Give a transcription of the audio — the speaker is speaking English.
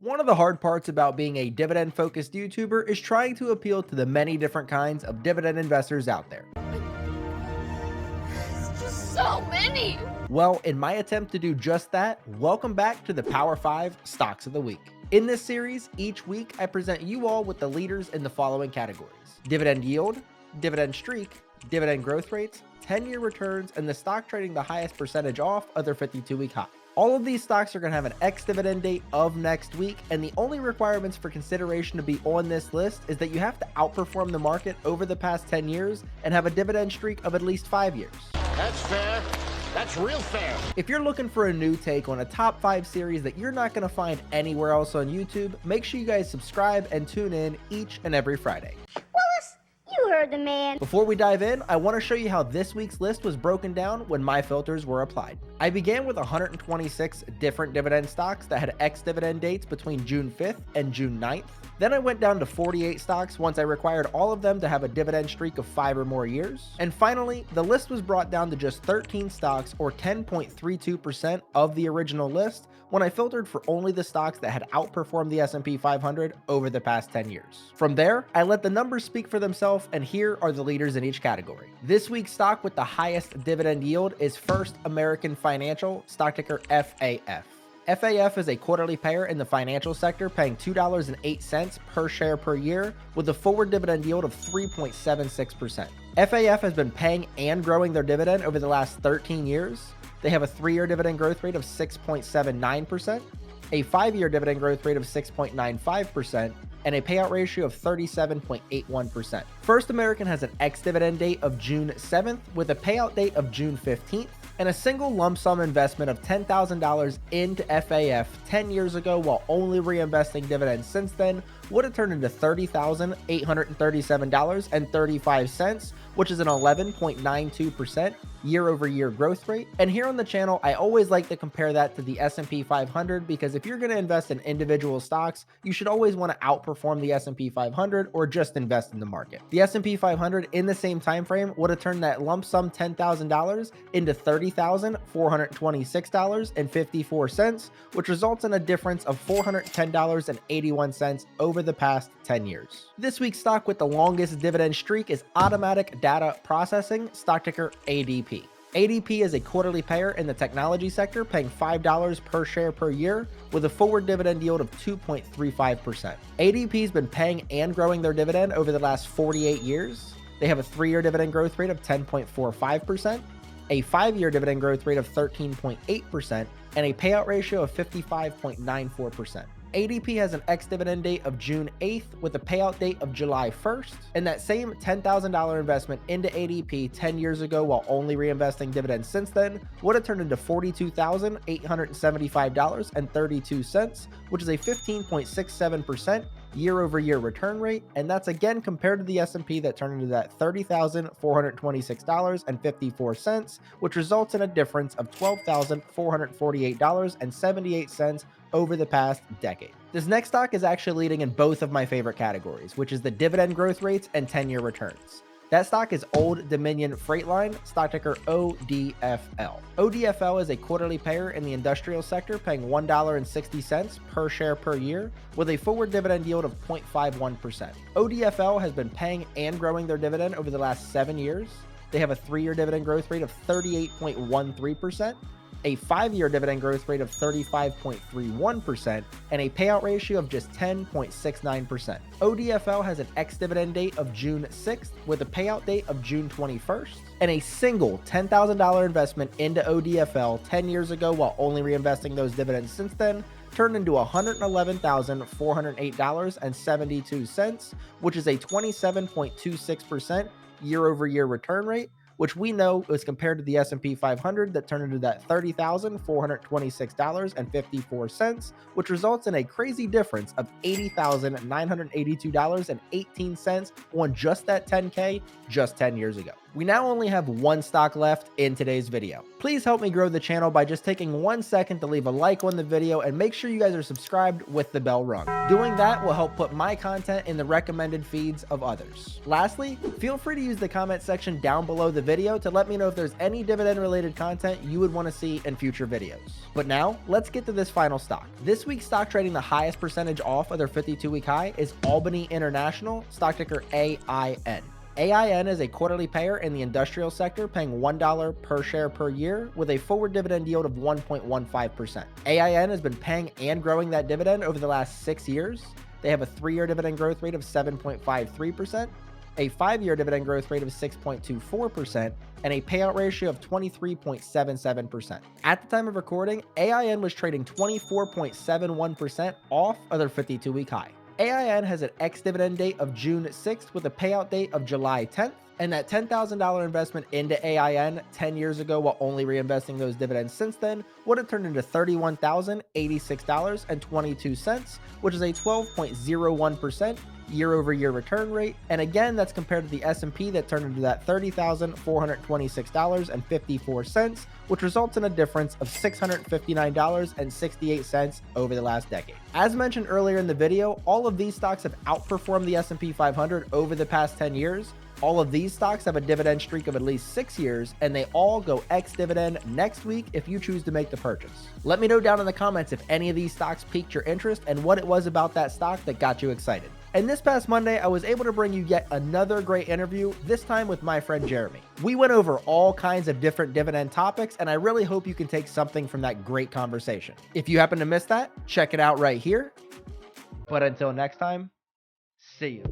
One of the hard parts about being a dividend focused YouTuber is trying to appeal to the many different kinds of dividend investors out there. It's just so many. Well, in my attempt to do just that, welcome back to the Power 5 Stocks of the Week. In this series, each week I present you all with the leaders in the following categories: dividend yield, dividend streak, dividend growth rates, 10-year returns, and the stock trading the highest percentage off of their 52-week high. All of these stocks are going to have an ex-dividend date of next week, and the only requirements for consideration to be on this list is that you have to outperform the market over the past 10 years and have a dividend streak of at least 5 years. That's fair. That's real fair. If you're looking for a new take on a top 5 series that you're not going to find anywhere else on YouTube, make sure you guys subscribe and tune in each and every Friday. Willis, you heard the man. Before we dive in, I want to show you how this week's list was broken down when my filters were applied. I began with 126 different dividend stocks that had ex-dividend dates between June 5th and June 9th. Then I went down to 48 stocks once I required all of them to have a dividend streak of 5 or more years. And finally, the list was brought down to just 13 stocks, or 10.32% of the original list, when I filtered for only the stocks that had outperformed the S&P 500 over the past 10 years. From there, I let the numbers speak for themselves, and here are the leaders in each category. This week's stock with the highest dividend yield is First American Financial, stock ticker FAF. FAF is a quarterly payer in the financial sector, paying $2.08 per share per year with a forward dividend yield of 3.76%. FAF has been paying and growing their dividend over the last 13 years. They have a 3-year dividend growth rate of 6.79%, a 5-year dividend growth rate of 6.95%, and a payout ratio of 37.81%. First American has an ex-dividend date of June 7th with a payout date of June 15th, and a single lump sum investment of $10,000 into FAF 10 years ago while only reinvesting dividends since then would have turned into $30,837.35, which is an 11.92% year-over-year growth rate. And here on the channel, I always like to compare that to the S&P 500 because if you're going to invest in individual stocks, you should always want to outperform the S&P 500 or just invest in the market. The S&P 500 in the same time frame would have turned that lump sum $10,000 into $30,426.54, which results in a difference of $410.81 over the past 10 years. This week's stock with the longest dividend streak is Automatic Data Processing, stock ticker ADP. ADP is a quarterly payer in the technology sector, paying $5 per share per year with a forward dividend yield of 2.35%. ADP has been paying and growing their dividend over the last 48 years. They have a 3-year dividend growth rate of 10.45%, a 5-year dividend growth rate of 13.8%, and a payout ratio of 55.94%. ADP has an ex-dividend date of June 8th with a payout date of July 1st, and that same $10,000 investment into ADP 10 years ago while only reinvesting dividends since then would have turned into $42,875.32, which is a 15.67% year-over-year return rate, and that's again compared to the S&P that turned into that $30,426.54, which results in a difference of $12,448.78 over the past decade. This next stock is actually leading in both of my favorite categories, which is the dividend growth rates and 10-year returns. That stock is Old Dominion Freight Line, stock ticker ODFL. ODFL is a quarterly payer in the industrial sector, paying $1.60 per share per year with a forward dividend yield of 0.51%. ODFL has been paying and growing their dividend over the last 7 years. They have a 3-year dividend growth rate of 38.13%, a 5-year dividend growth rate of 35.31%, and a payout ratio of just 10.69%. ODFL has an ex-dividend date of June 6th with a payout date of June 21st, and a single $10,000 investment into ODFL 10 years ago while only reinvesting those dividends since then turned into $111,408.72, which is a 27.26% year-over-year return rate, which we know is compared to the S&P 500 that turned into that $30,426.54, which results in a crazy difference of $80,982.18 on just that 10K just 10 years ago. We now only have one stock left in today's video. Please help me grow the channel by just taking 1 second to leave a like on the video and make sure you guys are subscribed with the bell rung. Doing that will help put my content in the recommended feeds of others. Lastly, feel free to use the comment section down below the video to let me know if there's any dividend related content you would want to see in future videos. But now let's get to this final stock. This week's stock trading the highest percentage off of their 52-week high is Albany International, stock ticker AIN. AIN is a quarterly payer in the industrial sector, paying $1 per share per year with a forward dividend yield of 1.15%. AIN has been paying and growing that dividend over the last 6 years. They have a 3-year dividend growth rate of 7.53%, a 5-year dividend growth rate of 6.24%, and a payout ratio of 23.77%. At the time of recording, AIN was trading 24.71% off of their 52-week high. AIN has an ex-dividend date of June 6th with a payout date of July 10th, and that $10,000 investment into AIN 10 years ago while only reinvesting those dividends since then would have turned into $31,086.22, which is a 12.01% year-over-year return rate. And again, that's compared to the S&P that turned into that $30,426.54, which results in a difference of $659.68 over the last decade. As mentioned earlier in the video, all of these stocks have outperformed the S&P 500 over the past 10 years. All of these stocks have a dividend streak of at least 6 years, and they all go ex-dividend next week if you choose to make the purchase. Let me know down in the comments if any of these stocks piqued your interest and what it was about that stock that got you excited. And this past Monday, I was able to bring you yet another great interview, this time with my friend Jeremy. We went over all kinds of different dividend topics, and I really hope you can take something from that great conversation. If you happen to miss that, check it out right here. But until next time, see you.